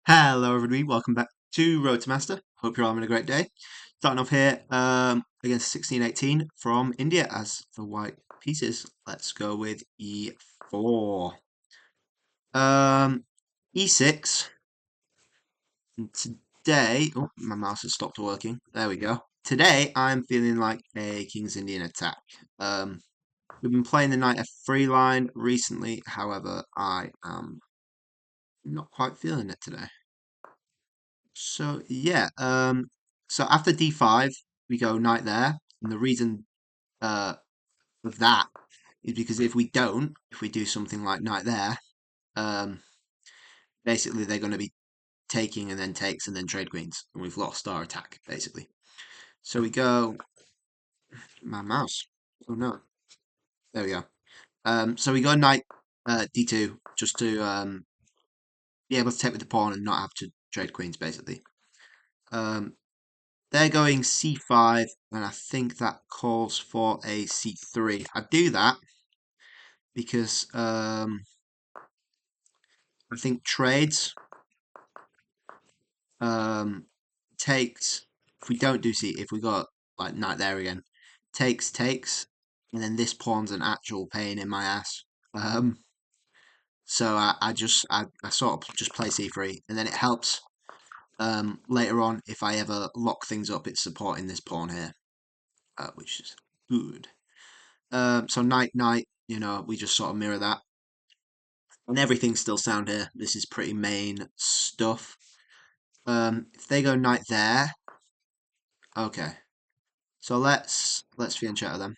Hello, everybody. Welcome back to Road to Master. Hope you're all having a great day. Starting off here against 1618 from India as the white pieces. Let's go with e4. E6. And today, oh, my mouse has stopped working. There we go. Today, I'm feeling like a King's Indian attack. Um, we've been playing the knight f3 line recently. However, I am not quite feeling it today. So yeah, so after d5 we go knight there, and the reason of that is because if we do something like knight there, um, basically they're going to be taking and then takes and then trade queens, and we've lost our attack basically. So we go my mouse. Oh no, there we go. So we go knight d2 just to be able to take with the pawn and not have to trade queens basically. Um, They're going c5, and I think that calls for a c3. I do that because I think trades um, takes. If we don't do if we got like knight there again, takes, and then this pawn's an actual pain in my ass. Um, so I sort of just play c3, and then it helps later on if I ever lock things up. It's supporting this pawn here, which is good. So knight, we just sort of mirror that. And everything's still sound here. This is pretty main stuff. If they go knight there, okay. So let's fianchetto them.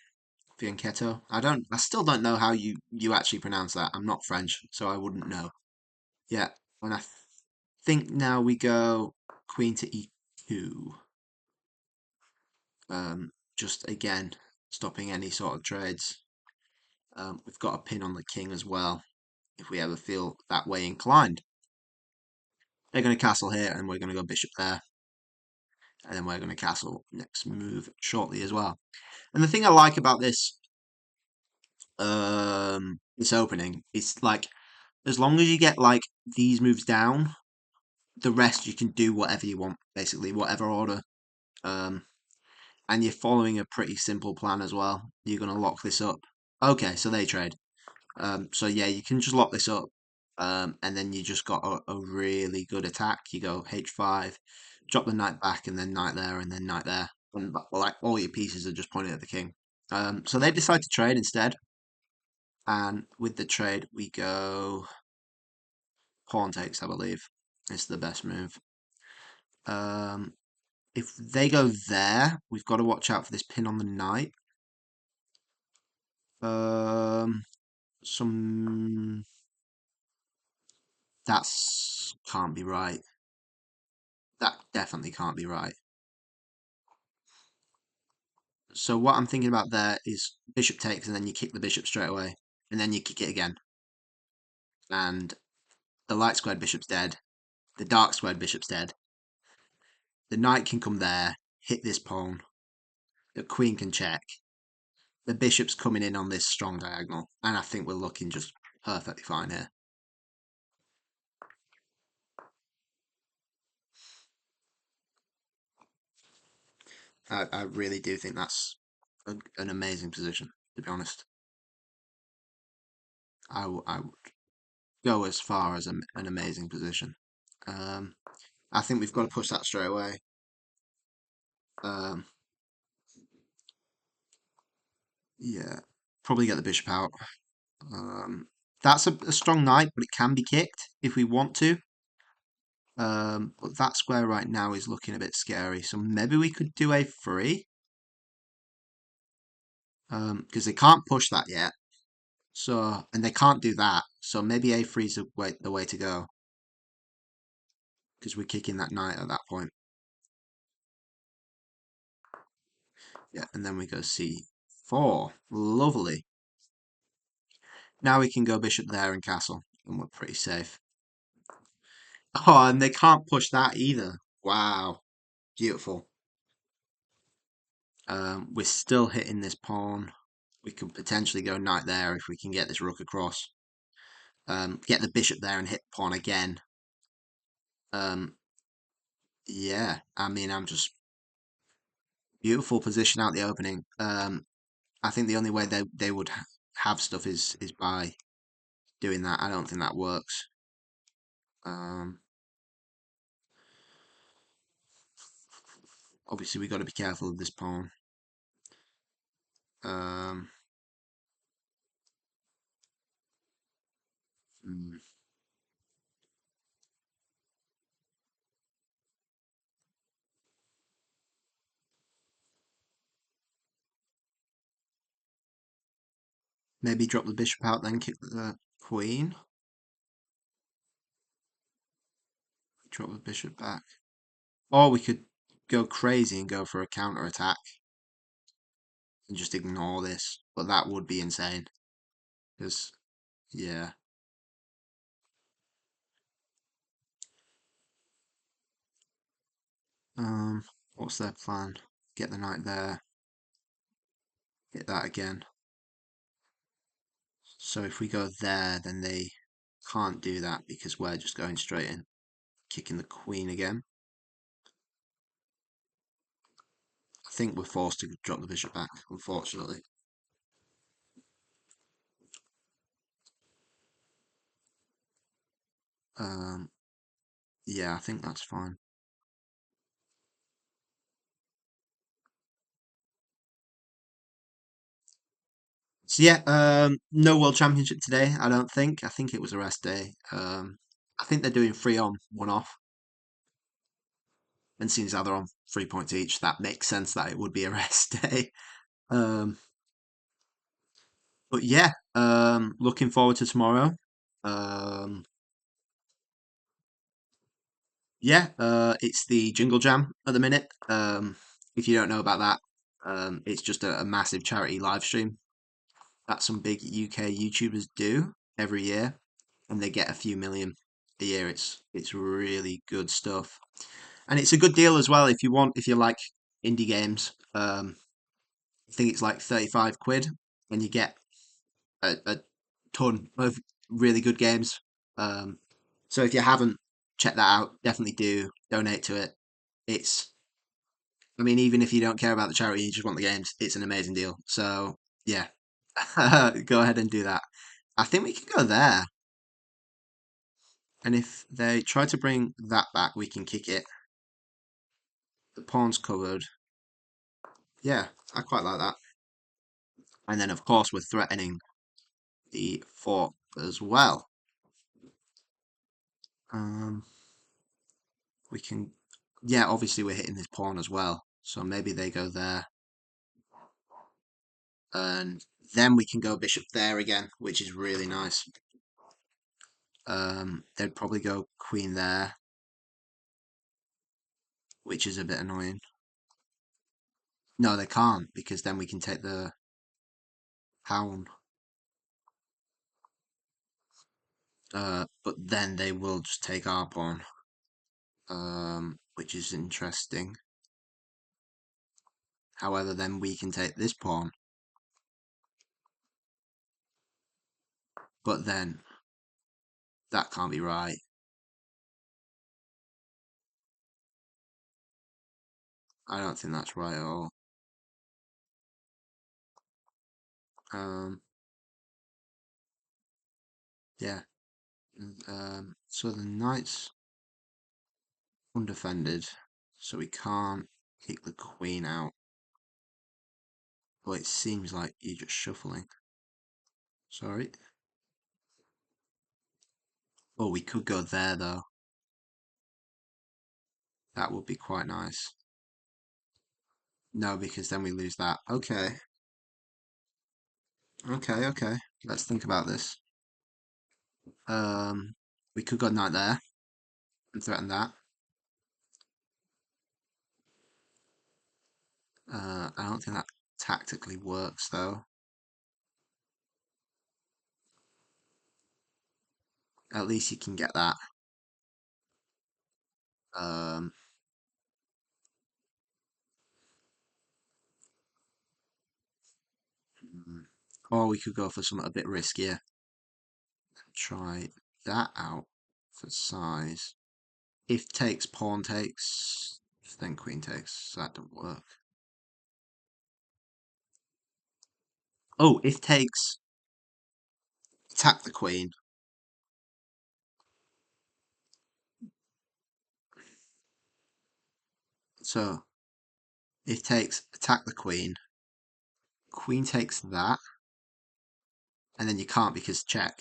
Fianchetto. I still don't know how you actually pronounce that. I'm not French, so I wouldn't know. Yeah, and I think now we go queen to e2. Just again stopping any sort of trades. We've got a pin on the king as well, if we ever feel that way inclined. They're going to castle here, and we're going to go bishop there. And then we're going to castle next move shortly as well. And the thing I like about this opening is like, as long as you get like these moves down, the rest you can do whatever you want, basically, whatever order. Um, and you're following a pretty simple plan as well. You're going to lock this up. Okay, so they trade. So yeah, you can just lock this up, and then you just got a really good attack. You go h5, drop the knight back, and then knight there, and then knight there, and like all your pieces are just pointing at the king. So they decide to trade instead, and with the trade we go pawn takes. I believe it's the best move. Um, if they go there, we've got to watch out for this pin on the knight. Some that's can't be right. That definitely can't be right. So what I'm thinking about there is bishop takes, and then you kick the bishop straight away, and then you kick it again, and the light squared bishop's dead, the dark squared bishop's dead. The knight can come there, hit this pawn, the queen can check, the bishop's coming in on this strong diagonal, and I think we're looking just perfectly fine here. I really do think that's an amazing position, to be honest. I would go as far as an amazing position. Um, I think we've got to push that straight away. Um, yeah, probably get the bishop out. That's a strong knight, but it can be kicked if we want to. But that square right now is looking a bit scary, so maybe we could do a3. Because they can't push that yet. So, and they can't do that. So maybe a3 is the way to go. Because we're kicking that knight at that point. Yeah, and then we go c4. Lovely. Now we can go bishop there and castle, and we're pretty safe. Oh, and they can't push that either. Wow. Beautiful. We're still hitting this pawn. We could potentially go knight there if we can get this rook across. Get the bishop there and hit the pawn again. Um, yeah, I mean, I'm just beautiful position out the opening. I think the only way they would have stuff is by doing that. I don't think that works. Um, obviously we got to be careful of this pawn. Um, hmm, maybe drop the bishop out, then kick the queen. Drop the bishop back. Or we could go crazy and go for a counter attack and just ignore this. But that would be insane. Because, yeah. Um, what's their plan? Get the knight there. Hit that again. So if we go there, then they can't do that because we're just going straight in. Kicking the queen again. I think we're forced to drop the bishop back, unfortunately. Um, yeah, I think that's fine. So yeah, no World Championship today, I don't think. I think it was a rest day. I think they're doing 3 on, 1 off. And seeing as how they're on 3 points each, that makes sense that it would be a rest day. Um, but yeah, looking forward to tomorrow. Um, yeah, it's the Jingle Jam at the minute. If you don't know about that, it's just a massive charity live stream that some big UK YouTubers do every year, and they get a few million a year. It's really good stuff, and it's a good deal as well if you like indie games. I think it's like 35 quid, and you get a ton of really good games. Um, so if you haven't checked that out, definitely do donate to it. It's, I mean, even if you don't care about the charity, you just want the games, it's an amazing deal. So yeah, go ahead and do that. I think we can go there, and if they try to bring that back, we can kick it. The pawn's covered. Yeah, I quite like that. And then of course we're threatening the fort as well. Um, we can, yeah, obviously we're hitting this pawn as well. So maybe they go there. And then we can go bishop there again, which is really nice. They'd probably go queen there, which is a bit annoying. No, they can't, because then we can take the pawn. But then they will just take our pawn, which is interesting. However, then we can take this pawn. But then that can't be right. I don't think that's right at all. Um, yeah. So the knight's undefended, so we can't kick the queen out. But it seems like you're just shuffling. Sorry. Oh, we could go there though. That would be quite nice. No, because then we lose that. Okay. Okay, okay. Let's think about this. Um, we could go knight there and threaten that. I don't think that tactically works though. At least you can get that. Um, mm, or we could go for something a bit riskier. Try that out for size. If takes, pawn takes, then queen takes. That don't work. Oh, if takes, attack the queen. So, if takes, attack the queen. Queen takes that, and then you can't because check.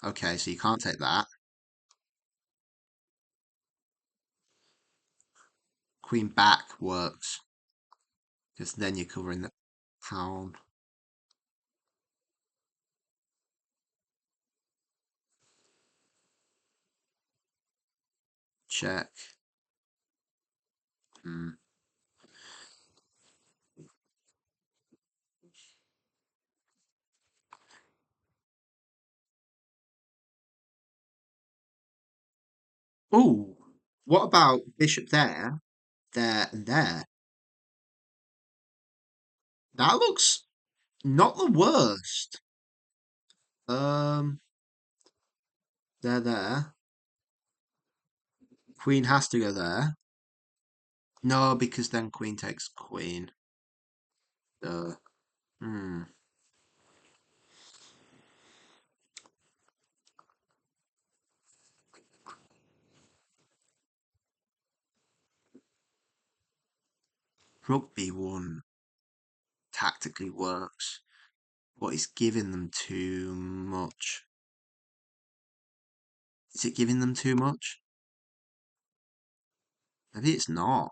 Okay, so you can't take that. Queen back works, because then you're covering the pawn. Check. Hmm. Oh, what about bishop there, there, and there? That looks not the worst. Um, there. Queen has to go there. No, because then queen takes queen. Uh, hmm. Rook b1 tactically works, but it's giving them too much. Is it giving them too much? Maybe it's not.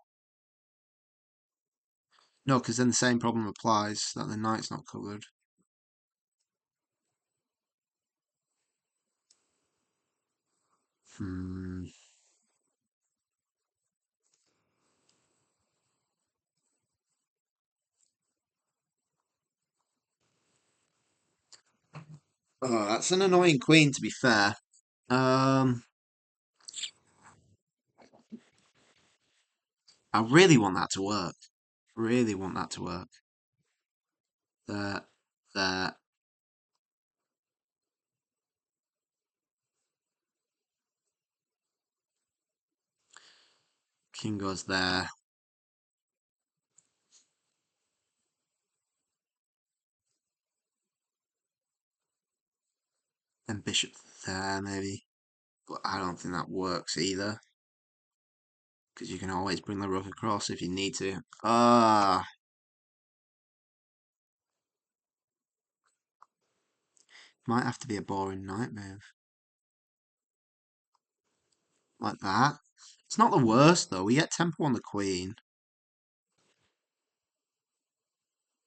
No, because then the same problem applies that the knight's not covered. Hmm. Oh, that's an annoying queen, to be fair. Um, I really want that to work. Really want that to work. There, there. King goes there. Then bishop there, maybe. But I don't think that works either. Because you can always bring the rook across if you need to. Ah, might have to be a boring knight move. Like that. It's not the worst, though. We get tempo on the queen.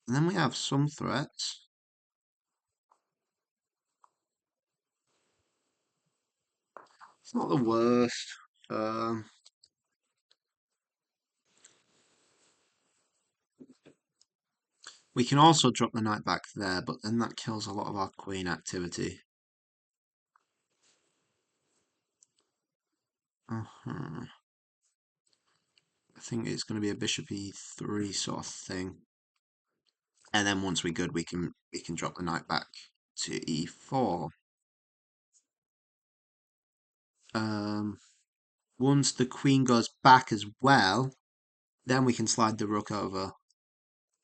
And then we have some threats. It's not the worst. Um, we can also drop the knight back there, but then that kills a lot of our queen activity. Uh-huh. I think it's going to be a bishop e3 sort of thing. And then once we're good, we can drop the knight back to e4. Um, once the queen goes back as well, then we can slide the rook over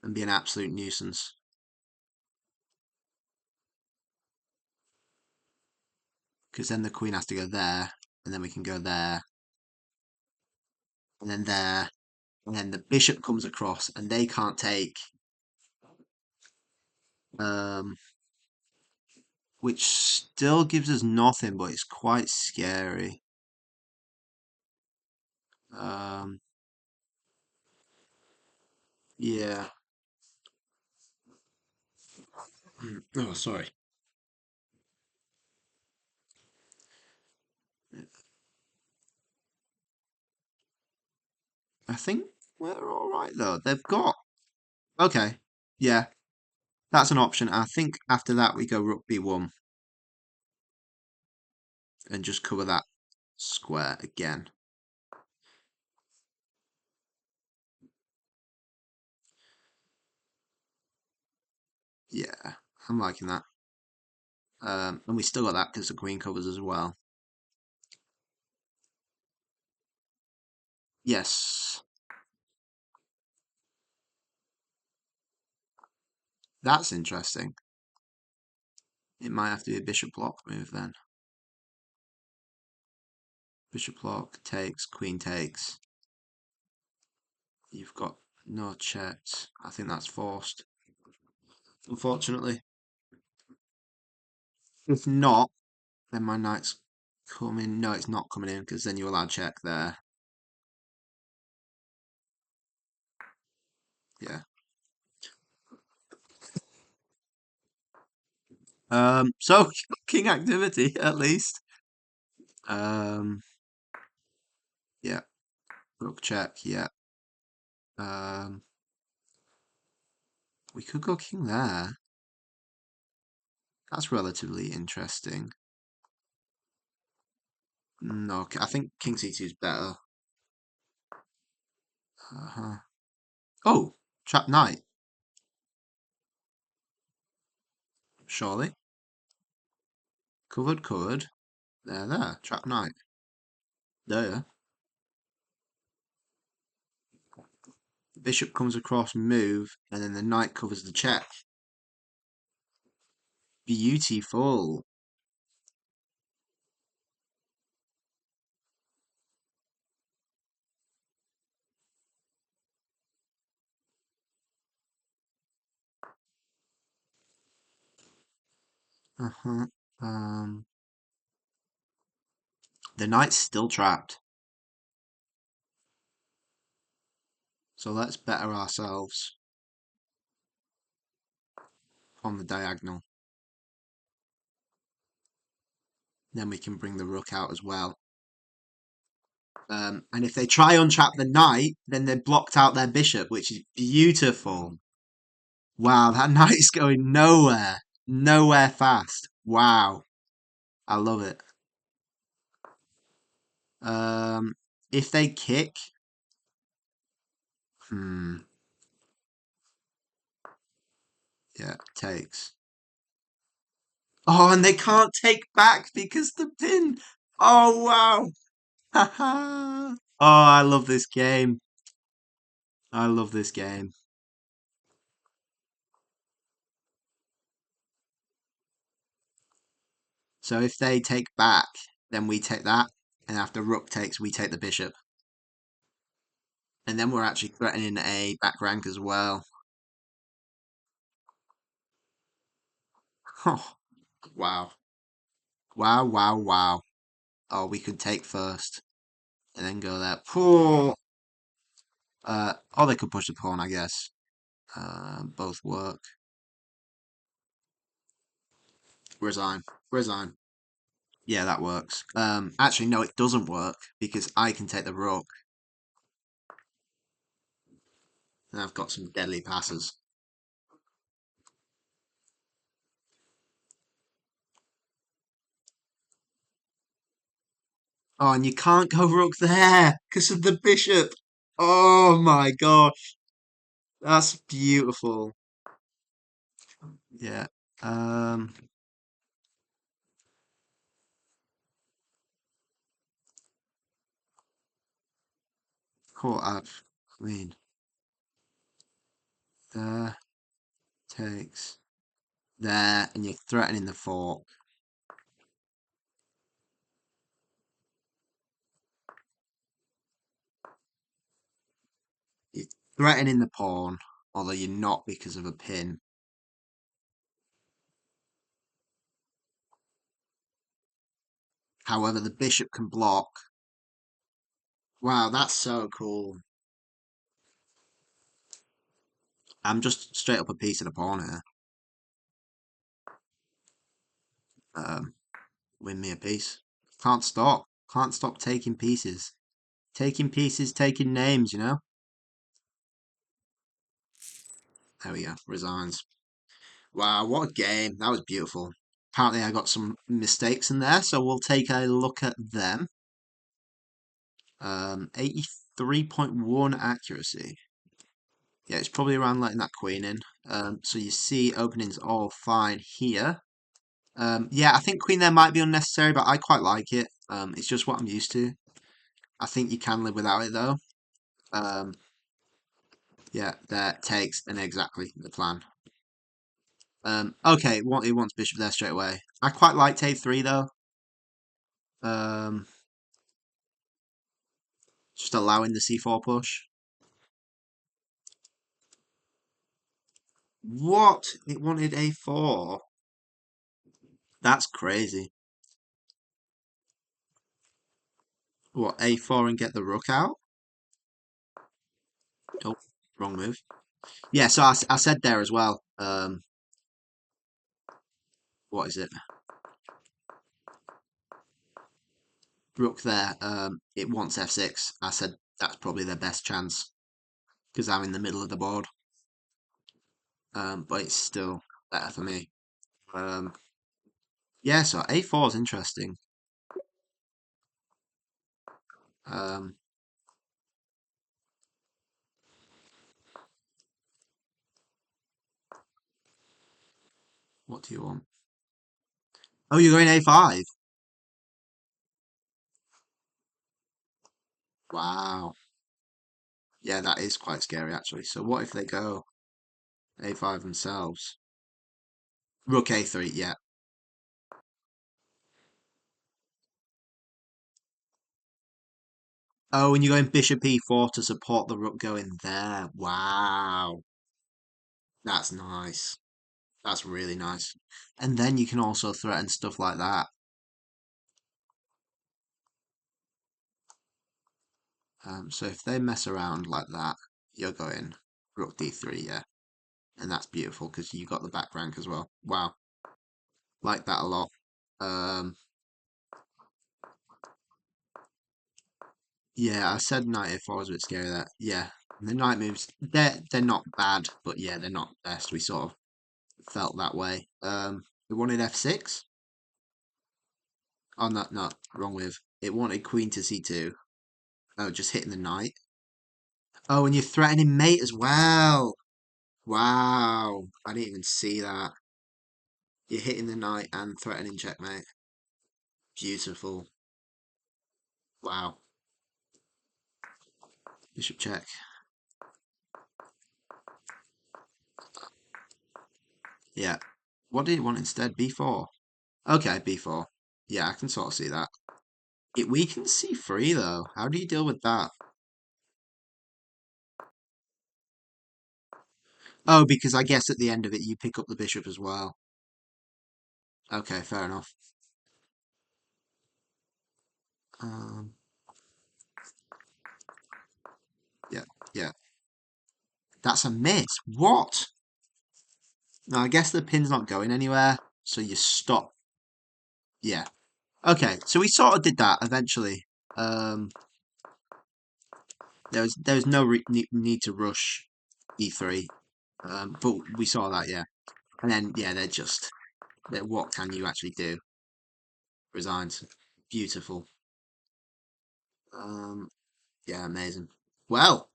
and be an absolute nuisance. Because then the queen has to go there, and then we can go there, and then there, and then the bishop comes across, and they can't take, um, which still gives us nothing, but it's quite scary. Um, yeah. Oh, sorry. I think we're all right though. They've got okay. Yeah, that's an option. I think after that we go rook b1 and just cover that square again. Yeah, I'm liking that. And we still got that because the queen covers as well. Yes. That's interesting. It might have to be a bishop block move then. Bishop block takes, queen takes. You've got no checks. I think that's forced, unfortunately. If not, then my knight's coming. No, it's not coming in because then you allow check there. Yeah. So king activity at least. Um, yeah. Rook check. Yeah. Um, we could go king there. That's relatively interesting. No, I think king c2 is better. Uh-huh. Oh, trap knight. Surely. Covered, covered. There. Trap knight. There. Bishop comes across, move, and then the knight covers the check. Beautiful. Uh-huh. Um, the knight's still trapped. So let's better ourselves on the diagonal. Then we can bring the rook out as well. And if they try untrap the knight, then they've blocked out their bishop, which is beautiful. Wow, that knight's going nowhere. Nowhere fast. Wow. I love it. Um, if they kick, hmm, yeah, takes. Oh, and they can't take back because the pin. Oh, wow. Haha. Oh, I love this game. I love this game. So if they take back, then we take that. And after rook takes, we take the bishop. And then we're actually threatening a back rank as well. Oh, wow. Wow, wow, wow. Oh, we could take first and then go there. Poor. Or they could push the pawn, I guess. Both work. Resign. Resign. Yeah, that works. Actually, no, it doesn't work because I can take the rook and I've got some deadly passes. Oh, and you can't go rook there because of the bishop. Oh my gosh, that's beautiful. Yeah. Um. Caught up. I mean, there takes there, and you're threatening the fork. You're threatening the pawn, although you're not because of a pin. However, the bishop can block. Wow, that's so cool. I'm just straight up a piece of the pawn here. Um, win me a piece. Can't stop. Can't stop taking pieces. Taking pieces, taking names, you know? There we go. Resigns. Wow, what a game. That was beautiful. Apparently I got some mistakes in there, so we'll take a look at them. 83.1 accuracy. Yeah, it's probably around letting that queen in. So you see openings all fine here. Yeah, I think queen there might be unnecessary, but I quite like it. It's just what I'm used to. I think you can live without it though. Um, yeah, that takes and exactly the plan. Okay, he wants bishop there straight away. I quite liked a3 though. Um, just allowing the c4 push. What? It wanted a4. That's crazy. What, a4 and get the rook out? Oh, wrong move. Yeah, so I said there as well. What is it? Rook there. It wants f6. I said that's probably their best chance because I'm in the middle of the board. But it's still better for me. Um, yeah, so a4 is interesting. Um, what do you want? Oh, you're going a5. Wow. Yeah, that is quite scary actually. So what if they go a5 themselves? Rook a3, yeah. Oh, and you're going bishop e4 to support the rook going there. Wow. That's nice. That's really nice. And then you can also threaten stuff like that. So if they mess around like that, you're going rook d3, yeah. And that's beautiful because you got the back rank as well. Wow. Like that a lot. Um, yeah, I said knight a4 was a bit scary there. Yeah. The knight moves, they're not bad, but yeah, they're not best. We sort of felt that way. We wanted f6. Oh, no, no, wrong with. It wanted queen to c2. Oh, just hitting the knight. Oh, and you're threatening mate as well. Wow. I didn't even see that. You're hitting the knight and threatening checkmate. Beautiful. Wow. Bishop check. Yeah. What did he want instead? b4. Okay, b4. Yeah, I can sort of see that. It weakens c3 though. How do you deal with that? Oh, because I guess at the end of it you pick up the bishop as well. Okay, fair enough. Um, yeah, yeah. That's a miss. What? No, I guess the pin's not going anywhere, so you stop. Yeah. Okay, so we sort of did that eventually. Um, there was no need to rush e3, but we saw that, yeah. And then yeah, what can you actually do? Resigns. Beautiful. Um, yeah, amazing. Well,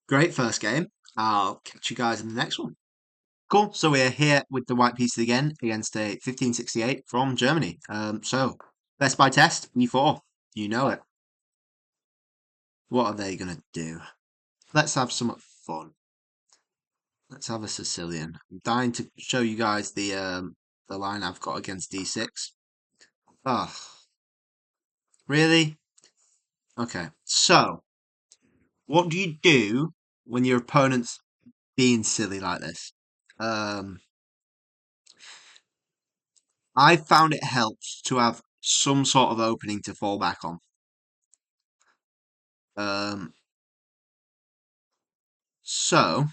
great first game. I'll catch you guys in the next one. Cool. So we're here with the white pieces again against a 1568 from Germany. So best by test, e4. You know it. What are they gonna do? Let's have some fun. Let's have a Sicilian. I'm dying to show you guys the line I've got against d6. Oh, really? Okay. So, what do you do when your opponent's being silly like this? Um, I found it helps to have some sort of opening to fall back on. Um, so,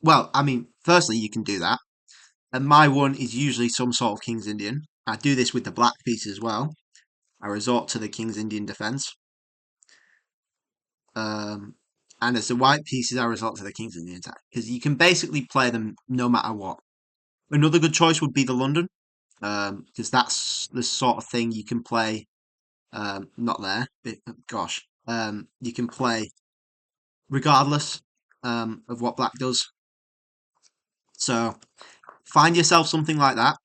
well, I mean, firstly, you can do that. And my one is usually some sort of King's Indian. I do this with the black piece as well. I resort to the King's Indian defense. Um, and as the white pieces, I resort to the King's Indian attack because you can basically play them no matter what. Another good choice would be the London because that's the sort of thing you can play. Not there, but, gosh, you can play regardless of what black does. So find yourself something like that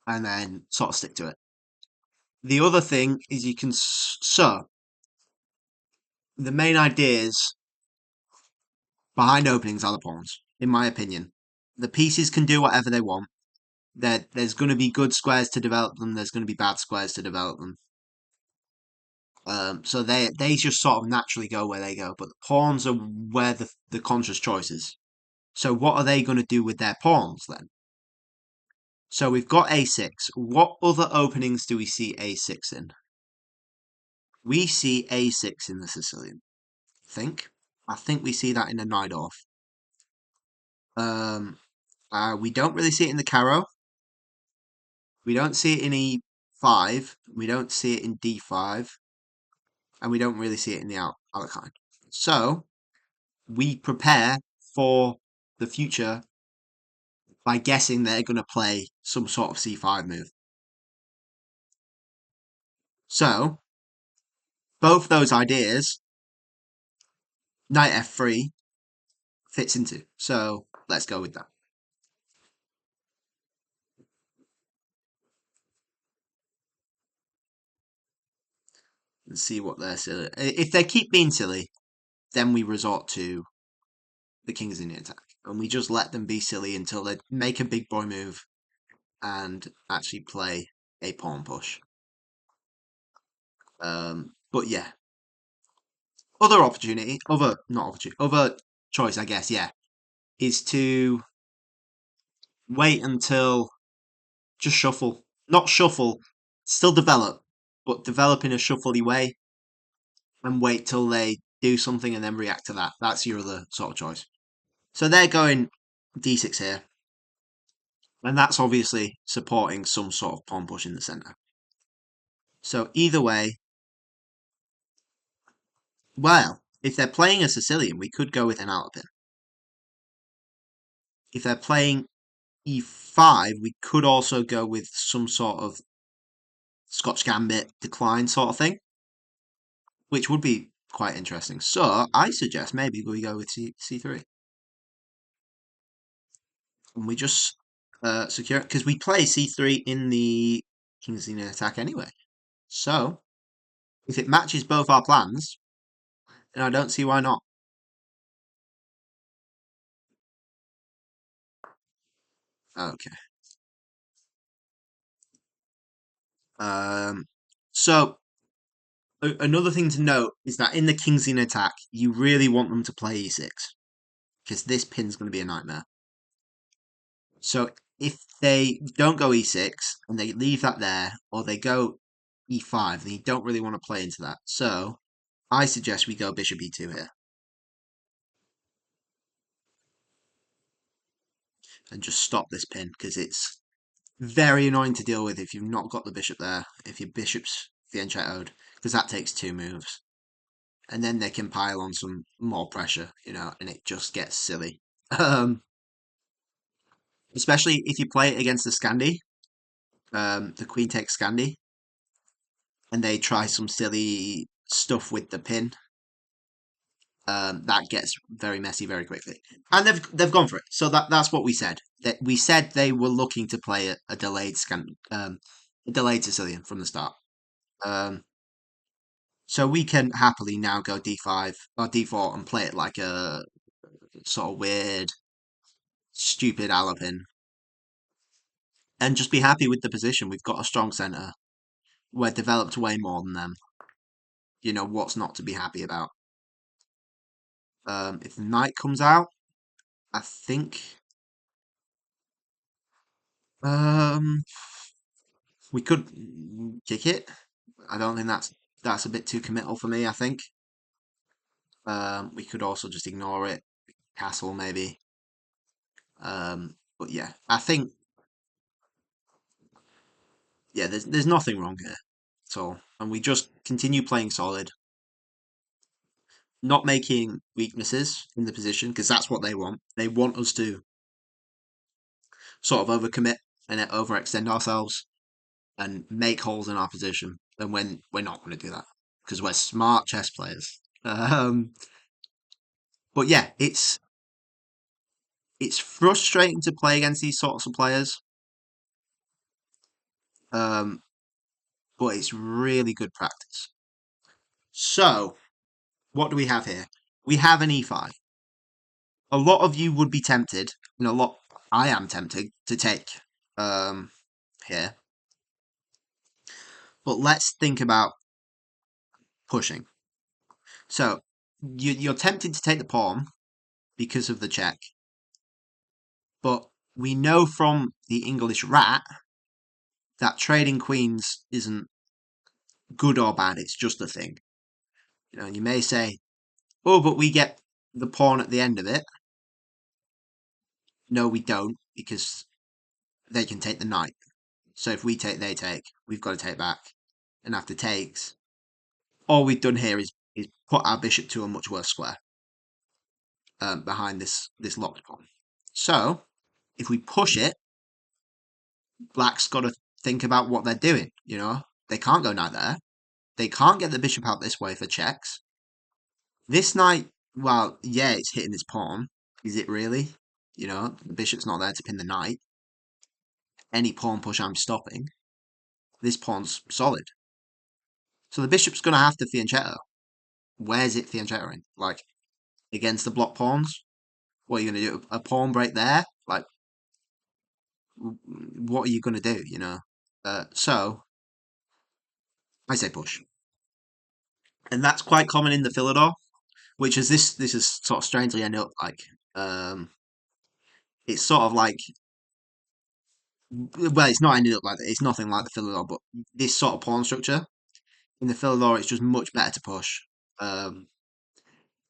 and then sort of stick to it. The other thing is you can so the main ideas. Behind openings are the pawns, in my opinion. The pieces can do whatever they want. There's going to be good squares to develop them. There's going to be bad squares to develop them. So they just sort of naturally go where they go. But the pawns are where the conscious choice is. So what are they going to do with their pawns then? So we've got a6. What other openings do we see a6 in? We see a6 in the Sicilian. Think. I think we see that in the Najdorf. Um, we don't really see it in the Caro. We don't see it in E5. We don't see it in D5. And we don't really see it in the Alekhine. So we prepare for the future by guessing they're going to play some sort of C5 move. So both those ideas, knight F3 fits into. So let's go with that. And see what they're silly. If they keep being silly, then we resort to the King's Indian attack. And we just let them be silly until they make a big boy move and actually play a pawn push. But yeah, other opportunity, other not opportunity, other choice, I guess, yeah, is to wait until just shuffle, not shuffle, still develop, but develop in a shuffly way, and wait till they do something and then react to that. That's your other sort of choice. So they're going d6 here, and that's obviously supporting some sort of pawn push in the centre. So either way, well, if they're playing a Sicilian, we could go with an Alpin. If they're playing e5, we could also go with some sort of Scotch Gambit decline sort of thing, which would be quite interesting. So I suggest maybe we go with c3. And we just secure it, because we play c3 in the King's Indian attack anyway. So if it matches both our plans, then I don't see why not. Okay. Um, so another thing to note is that in the King's Indian attack, you really want them to play e6, because this pin's going to be a nightmare. So if they don't go e6 and they leave that there, or they go e5, then you don't really want to play into that. So I suggest we go bishop e2 here and just stop this pin, because it's very annoying to deal with if you've not got the bishop there, if your bishop's fianchettoed, because that takes two moves. And then they can pile on some more pressure, and it just gets silly. Um, Especially if you play it against the Scandi, the queen takes Scandi, and they try some silly stuff with the pin. That gets very messy very quickly, and they've gone for it. So that's what we said. That we said they were looking to play a a delayed Sicilian from the start. Um, so we can happily now go d5 or d4 and play it like a sort of weird, stupid Alapin, and just be happy with the position. We've got a strong centre. We're developed way more than them. What's not to be happy about? If the knight comes out, I think um, we could kick it. I don't think that's a bit too committal for me. I think we could also just ignore it, castle maybe. But yeah, I think yeah, there's nothing wrong here at all, and we just continue playing solid, not making weaknesses in the position, because that's what they want. They want us to sort of overcommit and overextend ourselves and make holes in our position, and when we're not going to do that because we're smart chess players. But yeah, it's frustrating to play against these sorts of players, um, but it's really good practice. So what do we have here? We have an e5. a lot of you would be tempted, and a lot I am tempted to take here. But let's think about pushing. So you're tempted to take the pawn because of the check, but we know from the English rat that trading queens isn't good or bad, it's just a thing. And you may say, oh, but we get the pawn at the end of it. No, we don't, because they can take the knight. So if we take, they take. We've got to take back. And after takes, all we've done here is put our bishop to a much worse square behind this locked pawn. So if we push it, black's got to think about what they're doing. They can't go knight there. They can't get the bishop out this way for checks. This knight, well, yeah, it's hitting this pawn. Is it really? The bishop's not there to pin the knight. Any pawn push I'm stopping. This pawn's solid. So the bishop's going to have to fianchetto. Where's it fianchettoing? Like, against the block pawns? What are you going to do? A pawn break there? Like, what are you going to do? So, I say push. And that's quite common in the Philidor, which is this is sort of strangely ended up like. It's sort of like, well, it's not ended up like that. It's nothing like the Philidor, but this sort of pawn structure in the Philidor, it's just much better to push. Um,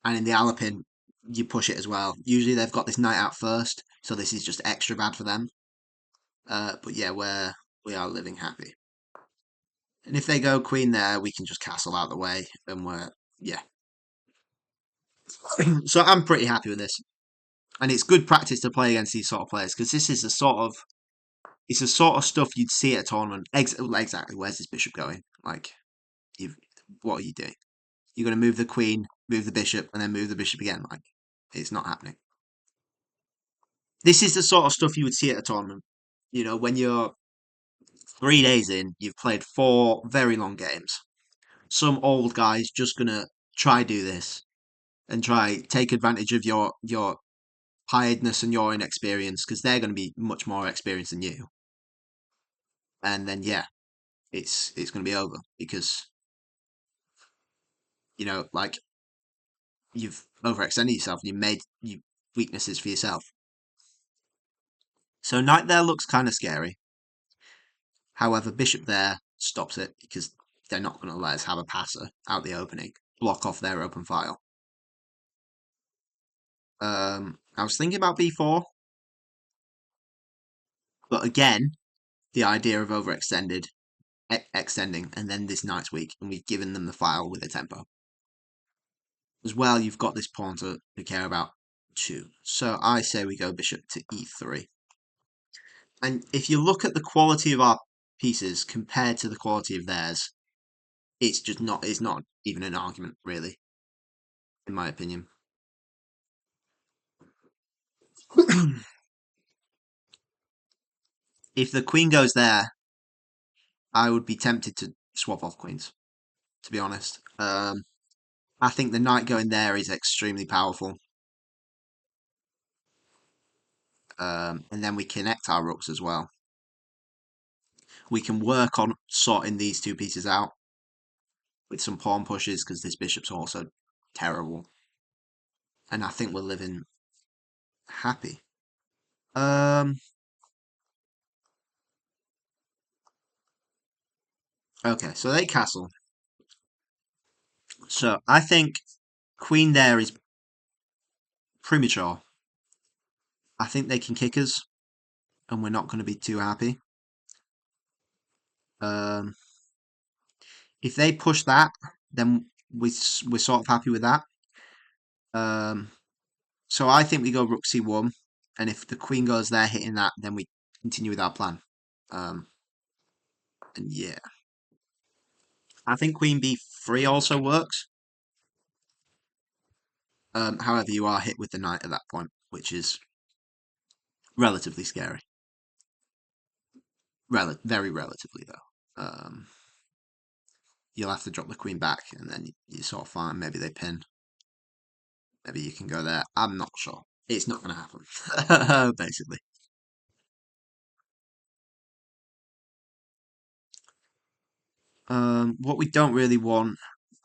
and in the Alapin, you push it as well. Usually they've got this knight out first, so this is just extra bad for them. But yeah, we are living happy. And if they go queen there, we can just castle out the way, and yeah. So I'm pretty happy with this, and it's good practice to play against these sort of players because this is it's the sort of stuff you'd see at a tournament. Exactly, where's this bishop going? Like, you, what are you doing? You're going to move the queen, move the bishop, and then move the bishop again. Like, it's not happening. This is the sort of stuff you would see at a tournament. When you're 3 days in, you've played 4 very long games. Some old guy's just gonna try do this and try take advantage of your tiredness and your inexperience because they're going to be much more experienced than you. And then yeah, it's going to be over because like you've overextended yourself and you made you weaknesses for yourself. So knight there looks kind of scary. However, bishop there stops it because they're not going to let us have a passer out the opening, block off their open file. I was thinking about b4, but again, the idea of overextended, extending, and then this knight's weak, and we've given them the file with a tempo. As well, you've got this pawn to care about too. So I say we go bishop to e3. And if you look at the quality of our pieces compared to the quality of theirs, it's not even an argument, really, in my opinion. If the queen goes there, I would be tempted to swap off queens, to be honest. I think the knight going there is extremely powerful. And then we connect our rooks as well. We can work on sorting these two pieces out with some pawn pushes because this bishop's also terrible. And I think we're living happy. Okay, so they castle. So I think queen there is premature. I think they can kick us, and we're not going to be too happy. Um, if they push that, then we're sort of happy with that. Um, so I think we go rook c1, and if the queen goes there hitting that, then we continue with our plan. And yeah, I think queen b3 also works. However, you are hit with the knight at that point, which is relatively scary. Very relatively though. You'll have to drop the queen back, and then you sort of find maybe they pin. Maybe you can go there. I'm not sure. It's not going to happen, basically. What we don't really want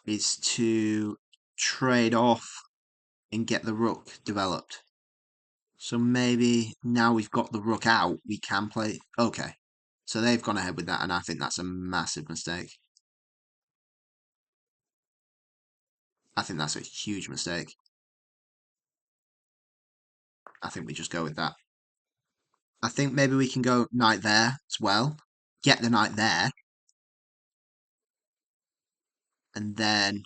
is to trade off and get the rook developed. So maybe now we've got the rook out, we can play. Okay. So they've gone ahead with that, and I think that's a massive mistake. I think that's a huge mistake. I think we just go with that. I think maybe we can go knight there as well. Get the knight there, and then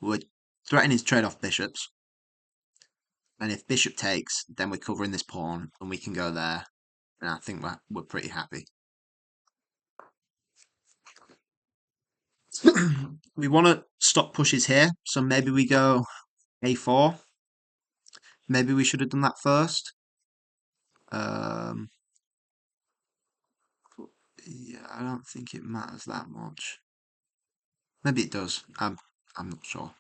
we're threatening to trade off bishops. And if bishop takes, then we're covering this pawn, and we can go there. And I think we're pretty happy. We want to stop pushes here, so maybe we go a4. Maybe we should have done that first. Um, yeah, I don't think it matters that much. Maybe it does. I'm not sure.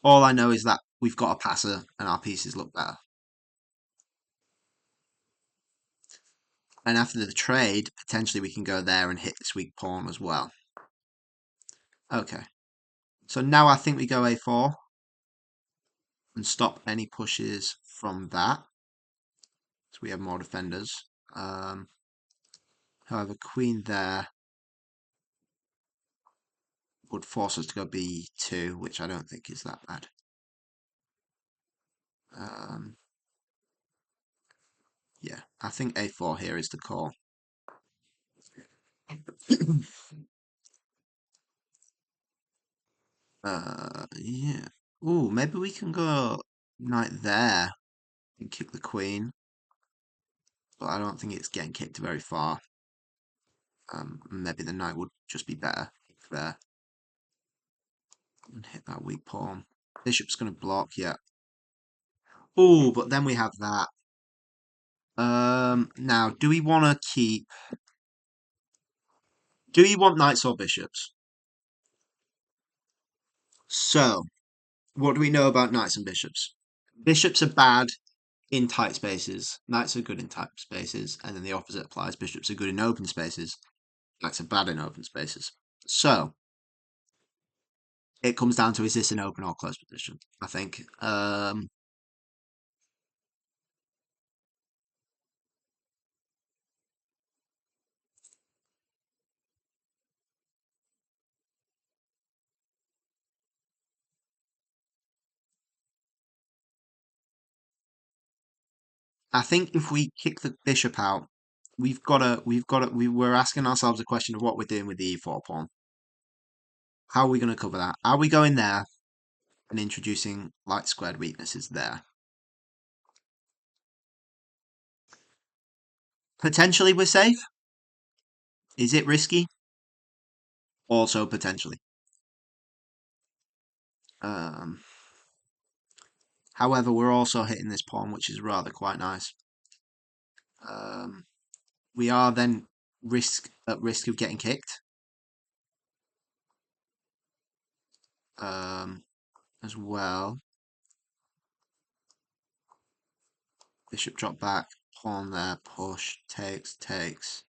All I know is that we've got a passer and our pieces look better. And after the trade, potentially we can go there and hit this weak pawn as well. Okay. So now I think we go a4 and stop any pushes from that. So we have more defenders. However, queen there would force us to go b2, which I don't think is that bad. Yeah, I think a4 here is the call. Yeah. Ooh, maybe we can go knight there and kick the queen, but I don't think it's getting kicked very far. Maybe the knight would just be better there and hit that weak pawn. Bishop's going to block, yeah. Ooh, but then we have that. Now, do we want to keep? Do you want knights or bishops? So, what do we know about knights and bishops? Bishops are bad in tight spaces. Knights are good in tight spaces, and then the opposite applies. Bishops are good in open spaces. Knights are bad in open spaces. So, it comes down to, is this an open or closed position? I think. I think if we kick the bishop out, we're asking ourselves a question of what we're doing with the e4 pawn. How are we going to cover that? Are we going there and introducing light squared weaknesses there? Potentially we're safe. Is it risky? Also potentially. Um, However, we're also hitting this pawn, which is rather quite nice. We are then at risk of getting kicked. As well. Bishop drop back, pawn there, push, takes.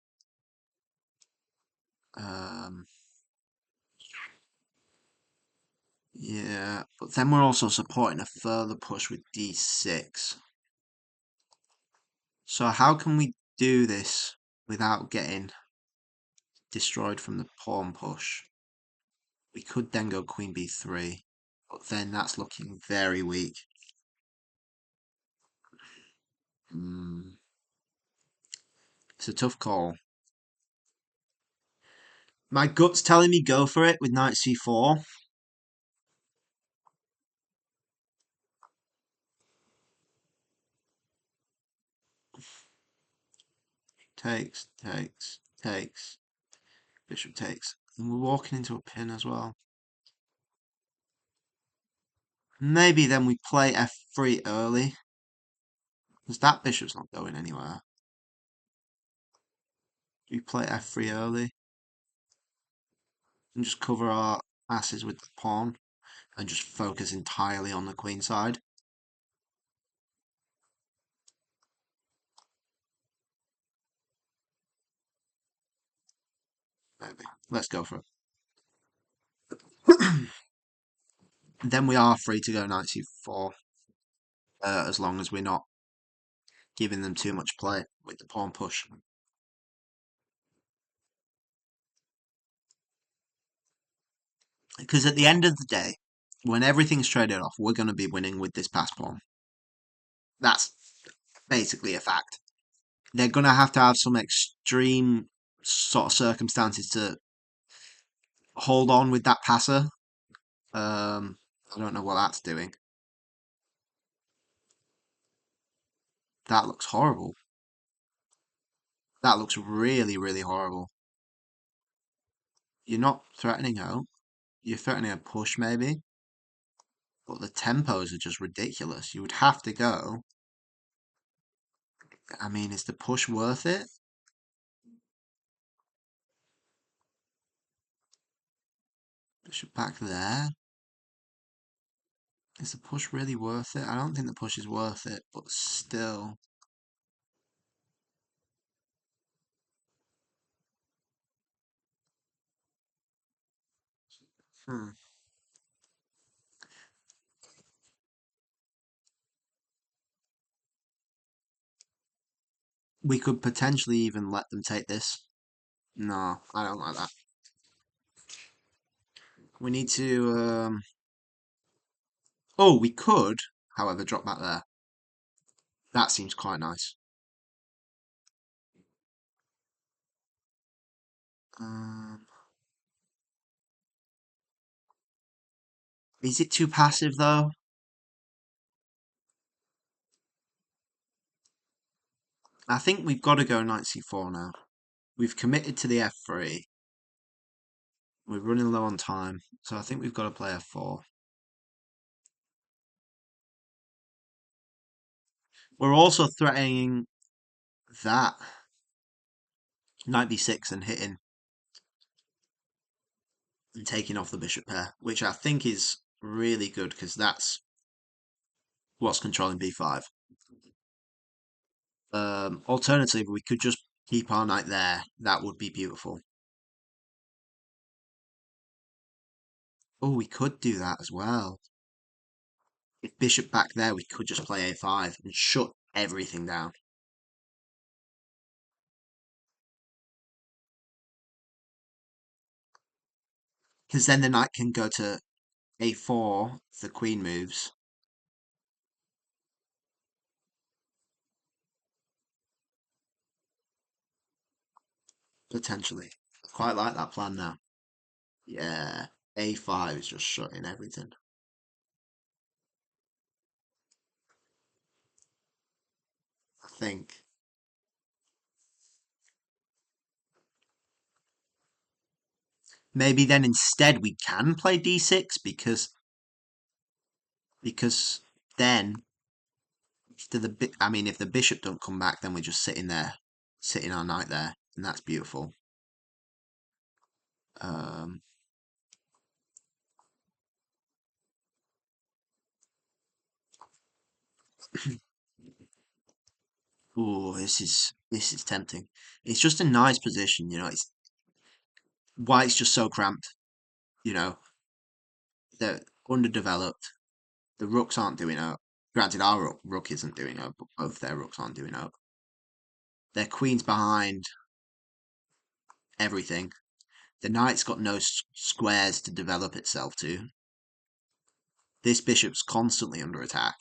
Yeah, but then we're also supporting a further push with d6. So how can we do this without getting destroyed from the pawn push? We could then go queen b3, but then that's looking very weak. Mm, it's a tough call. My gut's telling me go for it with knight c4. Takes. Bishop takes. And we're walking into a pin as well. Maybe then we play f3 early. Because that bishop's not going anywhere. We play f3 early. And just cover our asses with the pawn. and just focus entirely on the queen side. Maybe. Let's go for it. Then we are free to go knight c4, as long as we're not giving them too much play with the pawn push. Because at the end of the day, when everything's traded off, we're going to be winning with this pass pawn. That's basically a fact. They're going to have some extreme sort of circumstances to hold on with that passer. I don't know what that's doing. That looks horrible. That looks really, really horrible. You're not threatening out. You're threatening a push, maybe. But the tempos are just ridiculous. You would have to go. I mean, is the push worth it? Bishop back there. Is the push really worth it? I don't think the push is worth it, but still. Hmm. We could potentially even let them take this. No, I don't like that. We need to. Oh, we could, however, drop back there. That seems quite nice. Um, is it too passive though? I think we've got to go knight c4 now. We've committed to the f3. We're running low on time, so I think we've got to play f4. We're also threatening that knight b6 and hitting and taking off the bishop pair, which I think is really good because that's what's controlling b5. Alternatively, we could just keep our knight there. That would be beautiful. Oh, we could do that as well. If bishop back there, we could just play a5 and shut everything down. Because then the knight can go to a4 if the queen moves. Potentially. I quite like that plan now. Yeah, a5 is just shutting everything. I think. Maybe then instead we can play d6 because then I mean if the bishop don't come back then we're just sitting there, sitting our knight there, and that's beautiful. Um, oh, this is tempting. It's just a nice position, you know. It's why it's just so cramped. You know, they're underdeveloped. The rooks aren't doing out. Granted, our rook isn't doing out, but both their rooks aren't doing out. Their queen's behind everything. The knight's got no squares to develop itself to. This bishop's constantly under attack.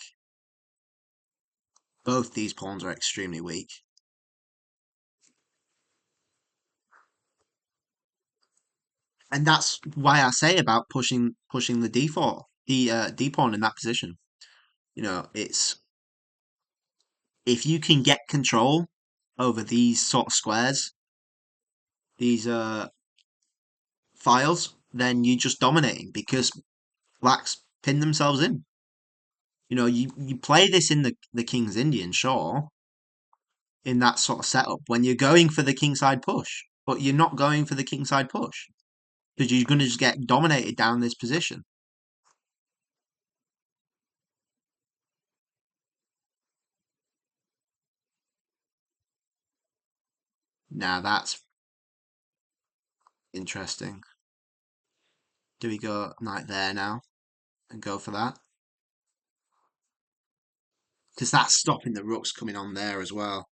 Both these pawns are extremely weak. And that's why I say about pushing the d4, the d pawn in that position. You know, it's if you can get control over these sort of squares, these files, then you're just dominating because blacks pin themselves in. You know, you play this in the King's Indian, sure, in that sort of setup when you're going for the kingside push, but you're not going for the kingside push because you're going to just get dominated down this position. Now that's interesting. Do we go knight there now and go for that? Because that's stopping the rooks coming on there as well.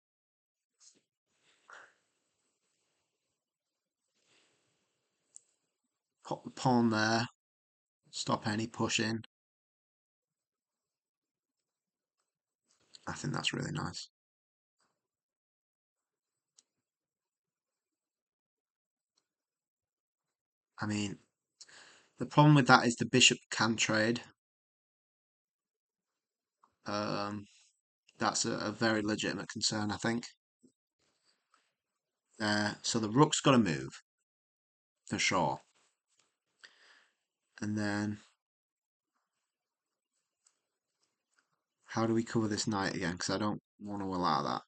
Pop the pawn there. Stop any pushing. I think that's really nice. I mean, the problem with that is the bishop can trade. Um, that's a very legitimate concern, I think. So the rook's got to move, for sure. And then, how do we cover this knight again? Because I don't want to allow that.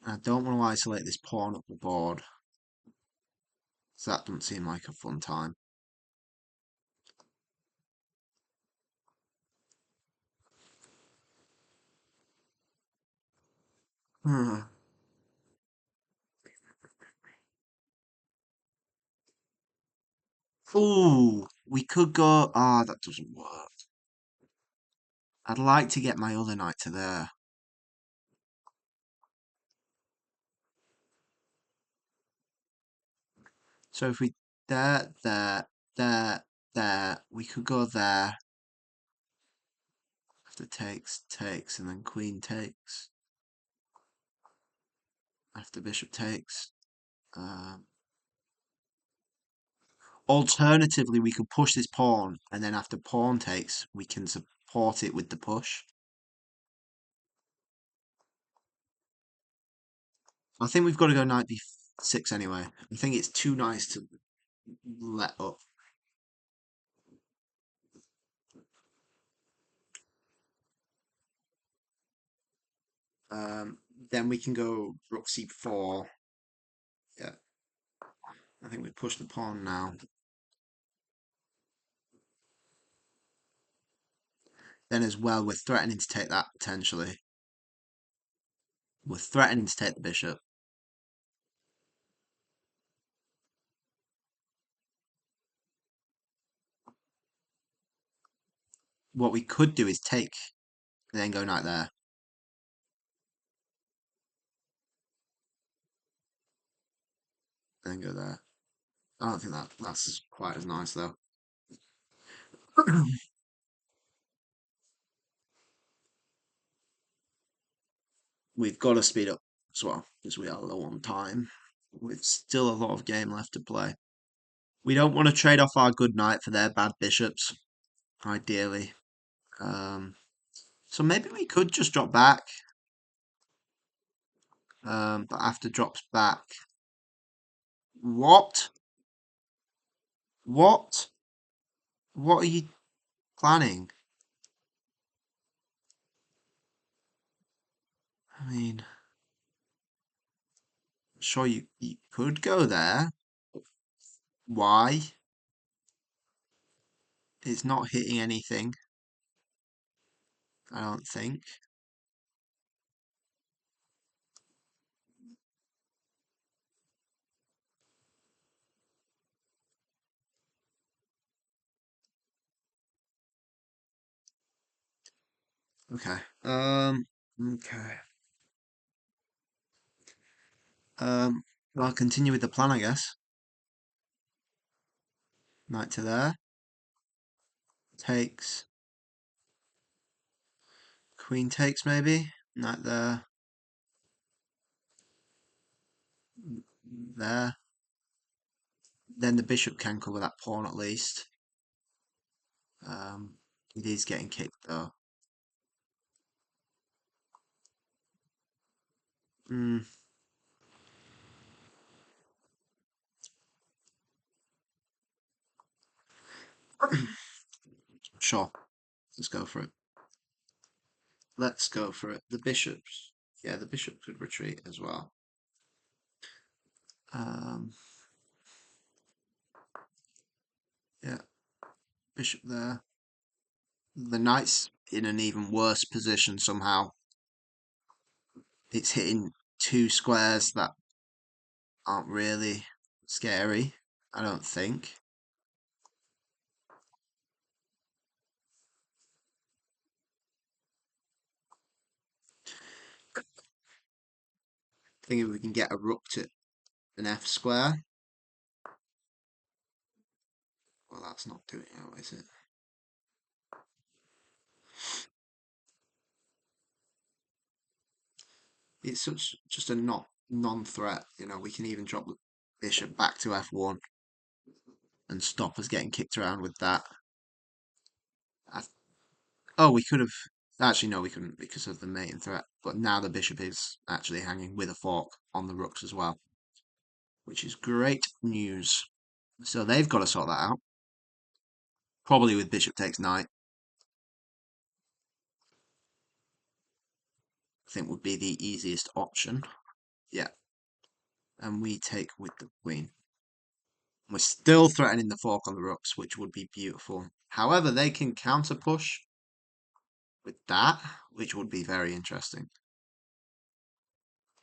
I don't want to isolate this pawn up the board. So that doesn't seem like a fun time. Hmm. Ooh, we could go. Ah, that doesn't work. I'd like to get my other knight to there. So if we there, there, we could go there. After takes, and then queen takes. After bishop takes. Um, Alternatively, we could push this pawn, and then after pawn takes, we can support it with the push. I think we've got to go knight b6 anyway. I think it's too nice to let up. Um, then we can go rook c4. Yeah, I think we push the pawn now. Then as well, we're threatening to take that potentially. We're threatening to take the bishop. What we could do is take, and then go knight there. Then go there. I don't think that's quite as nice though. We've got to speed up as well because we are low on time. With still a lot of game left to play. We don't want to trade off our good knight for their bad bishops, ideally. Um, so maybe we could just drop back. But after drops back. What? What? What are you planning? I mean, sure you could go there. Why? It's not hitting anything, I don't think. Okay. Okay. Um, well, I'll continue with the plan, I guess. Knight to there. Takes. Queen takes, maybe. Knight there. There. Then the bishop can cover that pawn at least. It is getting kicked, though. Mm, sure. Let's go for it. Let's go for it. The bishops. Yeah, the bishop could retreat as well. Um, Yeah, bishop there. The knight's in an even worse position somehow. It's hitting two squares that aren't really scary, I don't think. I think if we can get a rook to an f square, well, that's not doing it, is it? It's such just a not non-threat. We can even drop the bishop back to f1 and stop us getting kicked around with that. I, oh, we could have. Actually, no, we couldn't because of the main threat. But now the bishop is actually hanging with a fork on the rooks as well, which is great news. So they've got to sort that out. Probably with bishop takes knight, I think would be the easiest option. Yeah, and we take with the queen. We're still threatening the fork on the rooks, which would be beautiful. However, they can counter push with that, which would be very interesting.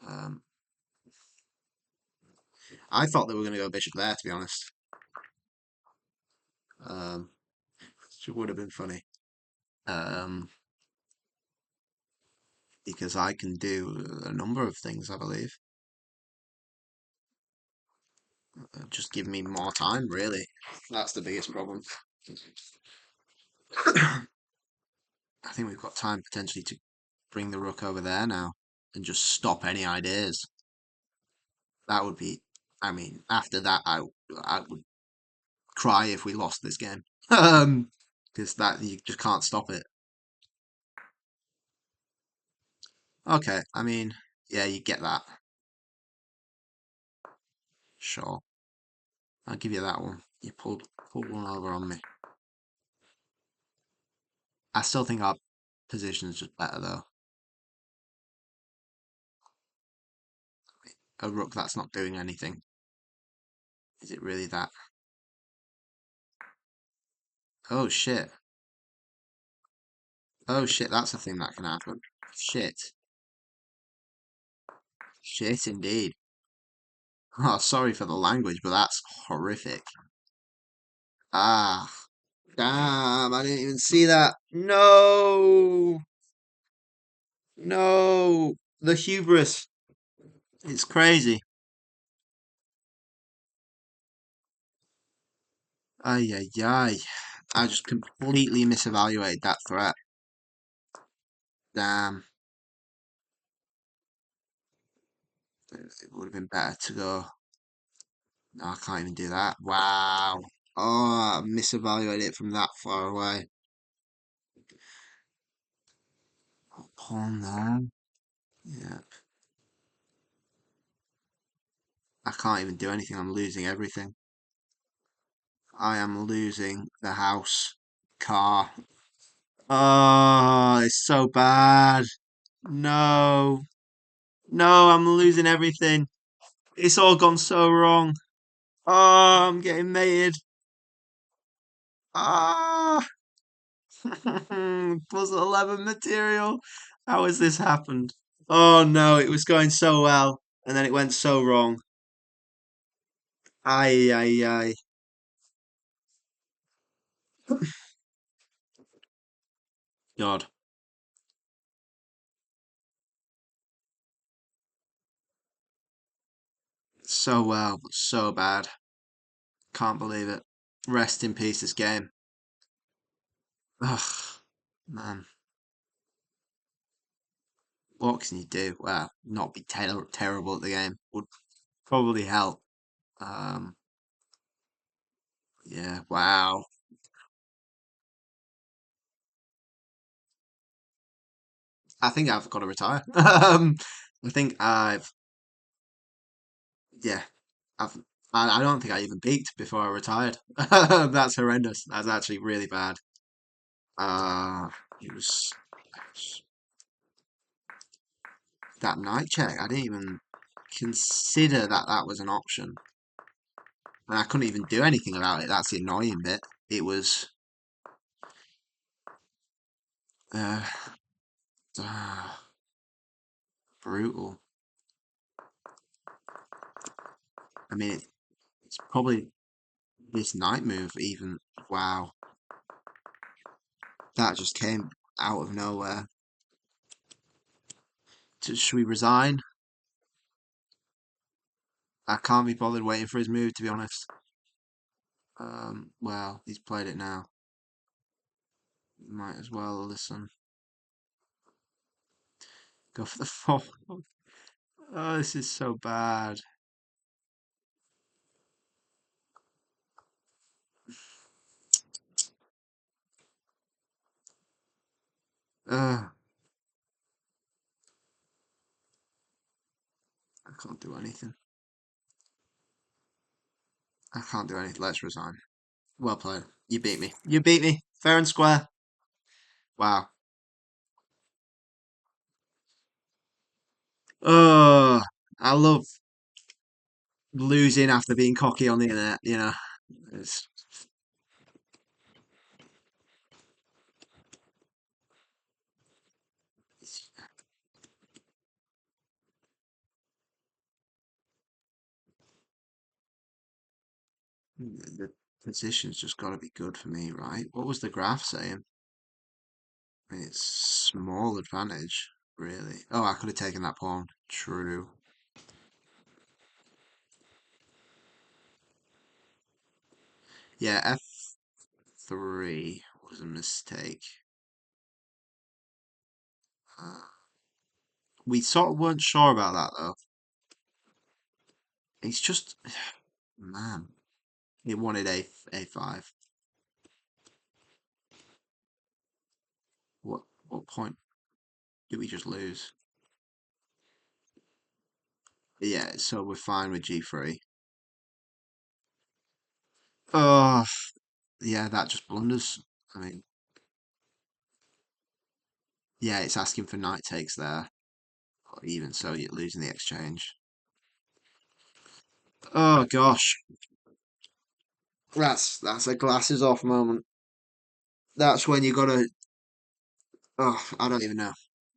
Um, I thought they were going to go bishop there, to be honest. Um, which would have been funny. Um, because I can do a number of things, I believe. Just give me more time, really. That's the biggest problem. I think we've got time potentially to bring the rook over there now and just stop any ideas. That would be, I mean, after that, I would cry if we lost this game. Because that you just can't stop it. Okay, I mean, yeah, you get that. Sure, I'll give you that one. You pulled one over on me. I still think our position is just better though. A rook that's not doing anything. Is it really that? Oh shit. Oh shit, that's a thing that can happen. Shit. Shit indeed. Oh, sorry for the language, but that's horrific. Ah, damn, I didn't even see that. No, no, the hubris. It's crazy. Ay, ay, ay. I just completely misevaluated that threat. Damn, it would have been better to go. No, I can't even do that. Wow. Oh, I misevaluated it from that far away. Pawn there. Yeah. I can't even do anything. I'm losing everything. I am losing the house, car. Oh, it's so bad. No. No, I'm losing everything. It's all gone so wrong. Oh, I'm getting mated. Ah. Plus 11 material. How has this happened? Oh no, it was going so well, and then it went so wrong. Ay, ay, ay. God, so well, but so bad. Can't believe it. Rest in peace, this game. Ugh, man. What can you do? Well, not be terrible at the game would probably help. Um, yeah, wow. I think I've got to retire. I think yeah, I've, I don't think I even peaked before I retired. That's horrendous. That's actually really bad. Uh, it was that night check. I didn't even consider that that was an option. and I couldn't even do anything about it. That's the annoying bit. It was uh, ah, brutal. I mean, it's probably this night move even. Wow, that just came out of nowhere. Should we resign? I can't be bothered waiting for his move, to be honest. Well, he's played it now. Might as well listen. Go for the four. Oh, this is so bad. I can't do anything. I can't do anything. Let's resign. Well played. You beat me. You beat me. Fair and square. Wow. Oh, I love losing after being cocky on the internet. It's, it's the position's just got to be good for me, right? What was the graph saying? I mean, it's small advantage, really. Oh, I could have taken that pawn. True. Yeah, F3 was a mistake. Uh, we sort of weren't sure about that, though. It's just, man, it wanted A5. What point did we just lose? Yeah, so we're fine with G3. Oh, yeah, that just blunders. I mean, yeah, it's asking for knight takes there. But even so, you're losing the exchange. Oh gosh, that's a glasses off moment. That's when you gotta. Oh, I don't even know.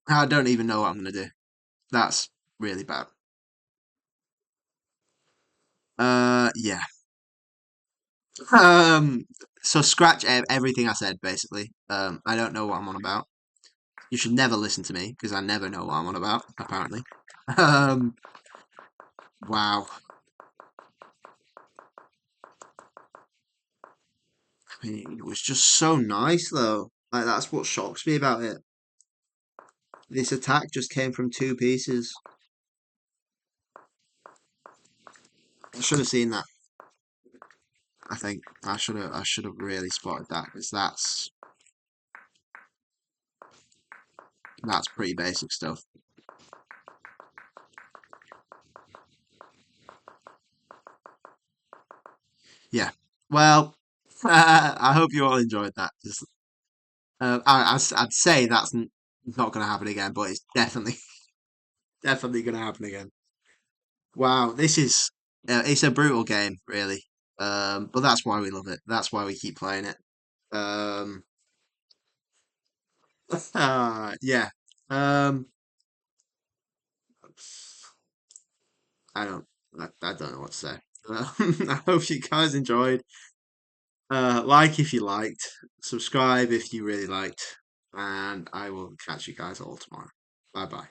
I don't even know what I'm gonna do. That's really bad. Yeah. Um, so scratch everything I said basically. I don't know what I'm on about. You should never listen to me because I never know what I'm on about. Apparently. Um, wow. I mean, it was just so nice though. Like that's what shocks me about it. This attack just came from two pieces. I should have seen that. I think I should have really spotted that because that's pretty basic stuff. Yeah. Well, I hope you all enjoyed that. I'd say that's not going to happen again, but it's definitely definitely going to happen again. Wow, this is it's a brutal game, really. But that's why we love it. That's why we keep playing it. Um, yeah. Um, I don't, I don't know what to say. I hope you guys enjoyed. Like if you liked, subscribe if you really liked, and I will catch you guys all tomorrow. Bye bye.